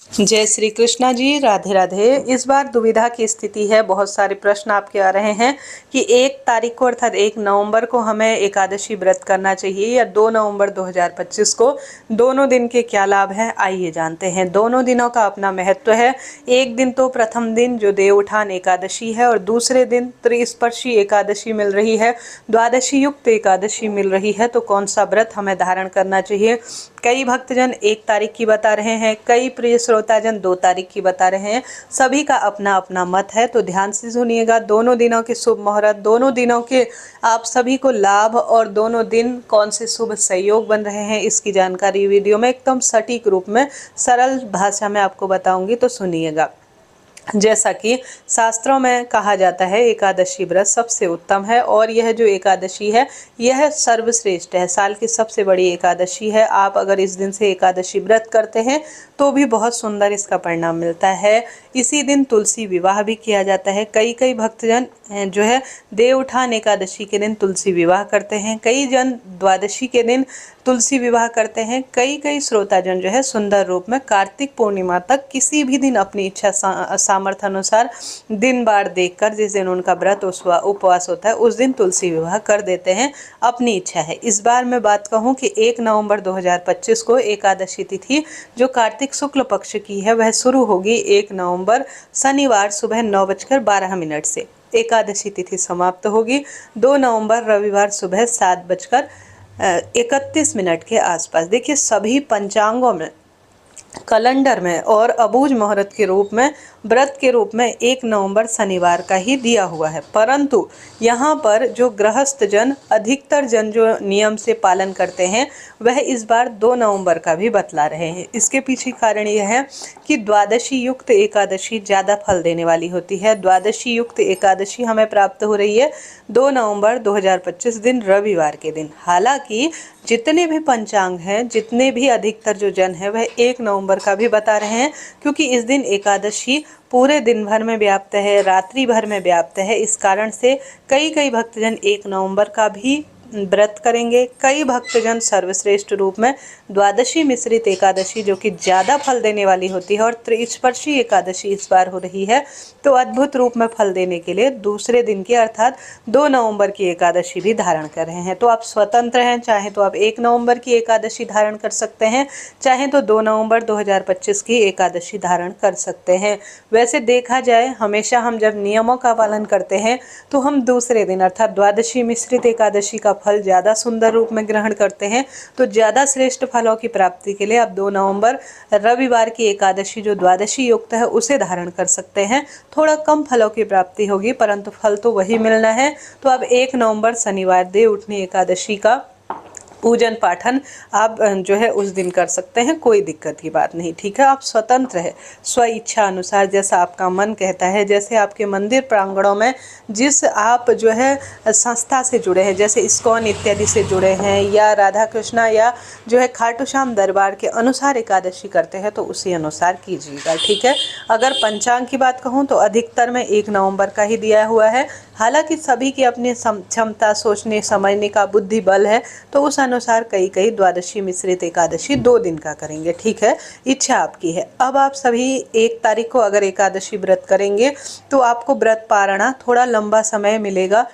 जय श्री कृष्णा जी, राधे राधे। इस बार दुविधा की स्थिति है, बहुत सारे प्रश्न आपके आ रहे हैं कि 1 तारीख को अर्थात 1 नवंबर को हमें एकादशी व्रत करना चाहिए या 2 नवंबर 2025 को। दोनों दिन के क्या लाभ हैं, आइए जानते हैं। दोनों दिनों का अपना महत्व है। एक दिन तो प्रथम दिन जो देवउठान एकादशी है और दूसरे दिन त्रिस्पर्शी एकादशी मिल रही है, द्वादशी युक्त एकादशी मिल रही है। तो कौन सा व्रत हमें धारण करना चाहिए? कई भक्तजन 1 तारीख की बता रहे हैं, कई प्रिय श्रोताजन 2 तारीख की बता रहे हैं। सभी का अपना अपना मत है, तो ध्यान से सुनिएगा। दोनों दिनों के शुभ मुहूर्त, दोनों दिनों के आप सभी को लाभ और दोनों दिन कौन से शुभ संयोग बन रहे हैं, इसकी जानकारी वीडियो में एकदम सटीक रूप में सरल भाषा में आपको बताऊंगी, तो सुनिएगा। जैसा कि शास्त्रों में कहा जाता है, एकादशी व्रत सबसे उत्तम है और यह जो एकादशी है यह सर्वश्रेष्ठ है, साल की सबसे बड़ी एकादशी है। आप अगर इस दिन से एकादशी व्रत करते हैं तो भी बहुत सुंदर इसका परिणाम मिलता है। इसी दिन तुलसी विवाह भी किया जाता है। कई भक्तजन जो है देवउठान एकादशी के दिन तुलसी विवाह करते हैं, कई जन द्वादशी के दिन तुलसी विवाह करते हैं, कई श्रोताजन जो है सुंदर रूप में कार्तिक पूर्णिमा तक किसी भी दिन अपनी इच्छा सामर्थ्य अनुसार दिन बार देखकर, जिस दिन उनका व्रत उपवास होता है उस दिन तुलसी विवाह कर देते हैं, अपनी इच्छा है। इस बार मैं बात कहूँ कि 1 नवंबर 2025 को एकादशी तिथि जो कार्तिक शुक्ल पक्ष की है वह शुरू होगी 1 नवंबर शनिवार सुबह 9:12 से। एकादशी तिथि समाप्त होगी 2 नवंबर रविवार सुबह 7:31 के आसपास। देखिए, सभी पंचांगों में, कैलेंडर में और अबूझ मुहूर्त के रूप में, व्रत के रूप में 1 नवंबर शनिवार का ही दिया हुआ है, परंतु यहाँ पर जो गृहस्थ जन, अधिकतर जन जो नियम से पालन करते हैं वह इस बार 2 नवंबर का भी बतला रहे हैं। इसके पीछे कारण यह है कि द्वादशी युक्त एकादशी ज़्यादा फल देने वाली होती है। द्वादशी युक्त एकादशी हमें प्राप्त हो रही है 2 नवंबर 2025 दिन, रविवार के दिन। हालांकि जितने भी पंचांग हैं, जितने भी अधिकतर जो जन है वह 1 नवंबर का भी बता रहे हैं, क्योंकि इस दिन एकादशी पूरे दिन भर में व्याप्त है, रात्रि भर में व्याप्त है। इस कारण से कई भक्तजन 1 नवंबर का भी व्रत करेंगे। कई भक्तजन सर्वश्रेष्ठ रूप में द्वादशी मिश्रित एकादशी जो कि ज़्यादा फल देने वाली होती है और त्रिस्पर्शी एकादशी इस बार हो रही है, तो अद्भुत रूप में फल देने के लिए दूसरे दिन की अर्थात 2 नवंबर की एकादशी भी धारण कर रहे हैं। तो आप स्वतंत्र हैं, चाहे तो आप 1 नवंबर की एकादशी धारण कर सकते हैं, चाहे तो 2 नवंबर 2025 की एकादशी धारण कर सकते हैं। वैसे देखा जाए, हमेशा हम जब नियमों का पालन करते हैं तो हम दूसरे दिन अर्थात द्वादशी मिश्रित एकादशी का फल ज़्यादा सुंदर रूप में ग्रहण करते हैं। तो ज़्यादा श्रेष्ठ फलों की प्राप्ति के लिए आप 2 नवंबर रविवार की एकादशी जो द्वादशी युक्त है उसे धारण कर सकते हैं। थोड़ा कम फलों की प्राप्ति होगी, परंतु फल तो वही मिलना है। तो आप 1 नवंबर शनिवार देव उठनी एकादशी का पूजन पाठन आप जो है उस दिन कर सकते हैं, कोई दिक्कत की बात नहीं। ठीक है, आप स्वतंत्र है, स्व इच्छा अनुसार जैसा आपका मन कहता है, जैसे आपके मंदिर प्रांगणों में जिस आप जो है संस्था से जुड़े हैं, जैसे इस्कॉन इत्यादि से जुड़े हैं या राधा कृष्णा या जो है खाटू श्याम दरबार के अनुसार एकादशी करते हैं, तो उसी अनुसार कीजिएगा। ठीक है, अगर पंचांग की बात कहूँ तो अधिकतर में 1 नवंबर का ही दिया हुआ है। हालांकि सभी की अपनी क्षमता, सोचने समझने का बुद्धि बल है, तो उस अनुसार कई द्वादशी मिश्रित एकादशी 2 दिन का करेंगे। ठीक है, इच्छा आपकी है। अब आप सभी 1 तारीख को अगर एकादशी व्रत करेंगे तो आपको व्रत पारणा थोड़ा लंबा समय मिलेगा।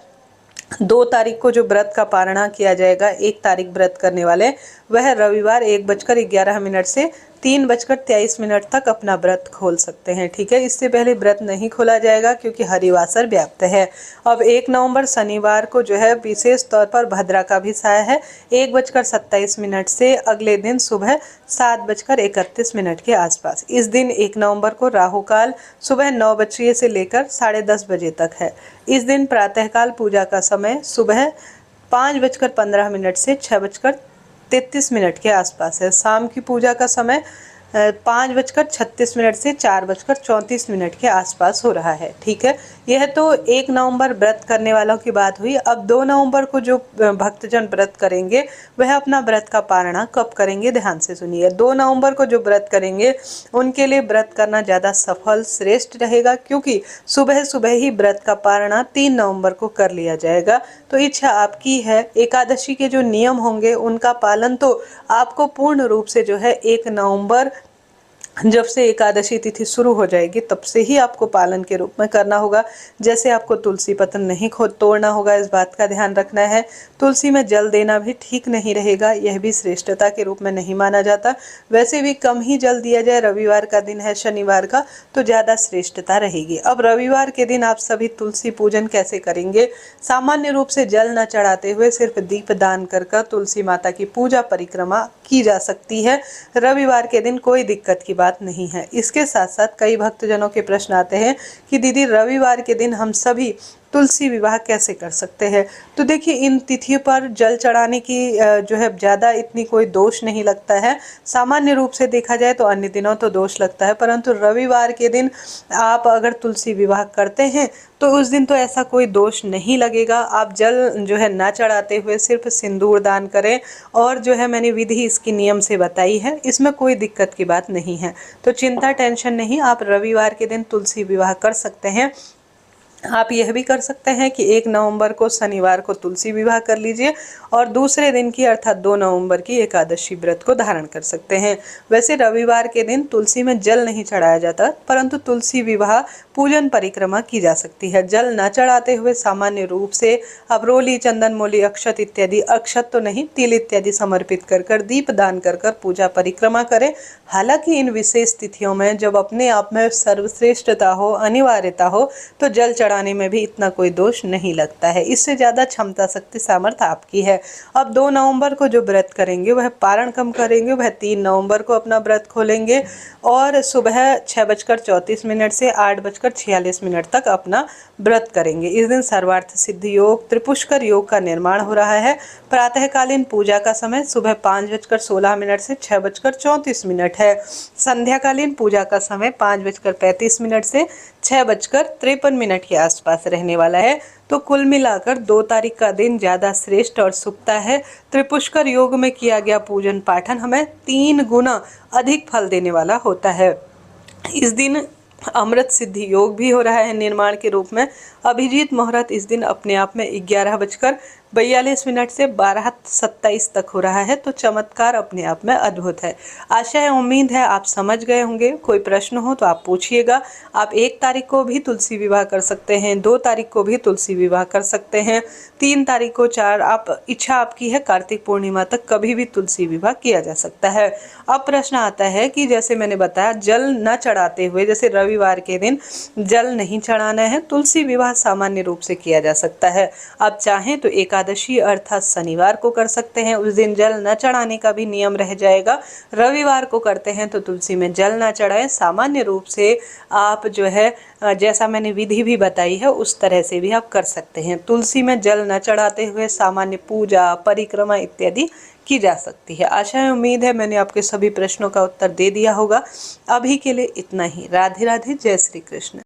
2 तारीख को जो व्रत का पारणा किया जाएगा, 1 तारीख व्रत करने वाले वह रविवार 1:11 से 3:23 तक अपना व्रत खोल सकते हैं। ठीक है, इससे पहले व्रत नहीं खोला जाएगा क्योंकि हरिवासर व्याप्त है। अब 1 नवंबर शनिवार को जो है विशेष तौर पर भद्रा का भी साया है 1:27 से अगले दिन सुबह 7:31 के आसपास। इस दिन 1 नवंबर को राहु काल सुबह 9 बजे से लेकर 10:30 बजे तक है। इस दिन प्रातःकाल पूजा का समय सुबह 5:15 से 6:33 के आसपास है। शाम की पूजा का समय 5:36 से 4:34 के आसपास हो रहा है। ठीक है, यह तो 1 नवंबर व्रत करने वालों की बात हुई। अब 2 नवंबर को जो भक्तजन व्रत करेंगे वह अपना व्रत का पारणा कब करेंगे, ध्यान से सुनिए। 2 नवंबर को जो व्रत करेंगे उनके लिए व्रत करना ज़्यादा सफल श्रेष्ठ रहेगा, क्योंकि सुबह सुबह ही व्रत का पारणा 3 नवंबर को कर लिया जाएगा। तो इच्छा आपकी है। एकादशी के जो नियम होंगे उनका पालन तो आपको पूर्ण रूप से जो है 1 नवंबर जब से एकादशी तिथि शुरू हो जाएगी तब से ही आपको पालन के रूप में करना होगा। जैसे आपको तुलसी पत्र नहीं तोड़ना होगा, इस बात का ध्यान रखना है। तुलसी में जल देना भी ठीक नहीं रहेगा, यह भी श्रेष्ठता के रूप में नहीं माना जाता। वैसे भी कम ही जल दिया जाए, रविवार का दिन है शनिवार का, तो ज़्यादा श्रेष्ठता रहेगी। अब रविवार के दिन आप सभी तुलसी पूजन कैसे करेंगे? सामान्य रूप से जल न चढ़ाते हुए सिर्फ दीप दान कर तुलसी माता की पूजा परिक्रमा की जा सकती है। रविवार के दिन कोई दिक्कत की बात नहीं है। इसके साथ साथ कई भक्तजनों के प्रश्न आते हैं कि दीदी रविवार के दिन हम सभी तुलसी विवाह कैसे कर सकते हैं? तो देखिए, इन तिथियों पर जल चढ़ाने की जो है ज़्यादा इतनी कोई दोष नहीं लगता है। सामान्य रूप से देखा जाए तो अन्य दिनों तो दोष लगता है, परंतु रविवार के दिन आप अगर तुलसी विवाह करते हैं तो उस दिन तो ऐसा कोई दोष नहीं लगेगा। आप जल जो है ना चढ़ाते हुए सिर्फ सिंदूर दान करें, और जो है मैंने विधि इसकी नियम से बताई है, इसमें कोई दिक्कत की बात नहीं है। तो चिंता टेंशन नहीं, आप रविवार के दिन तुलसी विवाह कर सकते हैं। आप यह भी कर सकते हैं कि 1 नवंबर को शनिवार को तुलसी विवाह कर लीजिए और दूसरे दिन की अर्थात 2 नवंबर की एकादशी व्रत को धारण कर सकते हैं। वैसे रविवार के दिन तुलसी में जल नहीं चढ़ाया जाता, परंतु तुलसी विवाह पूजन परिक्रमा की जा सकती है। जल न चढ़ाते हुए सामान्य रूप से अबरोली, चंदन, मोली, अक्षत इत्यादि, अक्षत तो नहीं, तिल इत्यादि समर्पित कर दीप दान कर पूजा परिक्रमा करें। हालांकि इन विशेष तिथियों में जब अपने आप में सर्वश्रेष्ठता हो, अनिवार्यता हो, तो जल चढ़ाने में भी इतना कोई दोष नहीं लगता है। इससे ज़्यादा क्षमता, शक्ति, सामर्थ्य आपकी है। अब 2 नवंबर को जो व्रत करेंगे वह पारण कम करेंगे, वह 3 नवंबर को अपना व्रत खोलेंगे और सुबह 6:34 से 8:46 तक अपना व्रत करेंगे। इस दिन सर्वार्थ सिद्धि योग, त्रिपुष्कर योग का निर्माण हो रहा है। प्रातःकालीन पूजा का समय सुबह 5:16 से 6:34 है। संध्याकालीन पूजा का समय 5:35 से 6:53 के आसपास रहने वाला है। तो कुल मिलाकर 2 तारीख का दिन ज़्यादा श्रेष्ठ और शुभता है। त्रिपुष्कर योग में किया गया पूजन पाठन हमें 3 गुना अधिक फल देने वाला होता है। इस दिन अमृत सिद्धि योग भी हो रहा है निर्माण के रूप में। अभिजीत मुहूर्त इस दिन अपने आप में 11:42 से 12:27 तक हो रहा है। तो चमत्कार अपने आप में अद्भुत है। आशा है, उम्मीद है आप समझ गए होंगे। कोई प्रश्न हो तो आप पूछिएगा। आप 1 तारीख को भी तुलसी विवाह कर सकते हैं, 2 तारीख को भी तुलसी विवाह कर सकते हैं, 3 तारीख को, 4, आप इच्छा आपकी है। कार्तिक पूर्णिमा तक कभी भी तुलसी विवाह किया जा सकता है। अब प्रश्न आता है कि जैसे मैंने बताया, जल न चढ़ाते हुए, जैसे रविवार के दिन जल नहीं चढ़ाना है, तुलसी विवाह सामान्य रूप से किया जा सकता है। आप चाहें तो एकादशी अर्थात शनिवार को कर सकते हैं, उस दिन जल न चढ़ाने का भी नियम रह जाएगा। रविवार को करते हैं तो तुलसी में जल न चढ़ाएं। सामान्य रूप से आप जो है जैसा मैंने विधि भी बताई है उस तरह से भी आप कर सकते हैं। तुलसी में जल न चढ़ाते हुए सामान्य पूजा, परिक्रमा इत्यादि की जा सकती है। आशा है, उम्मीद है मैंने आपके सभी प्रश्नों का उत्तर दे दिया होगा। अभी के लिए इतना ही। राधे राधे, जय श्री कृष्ण।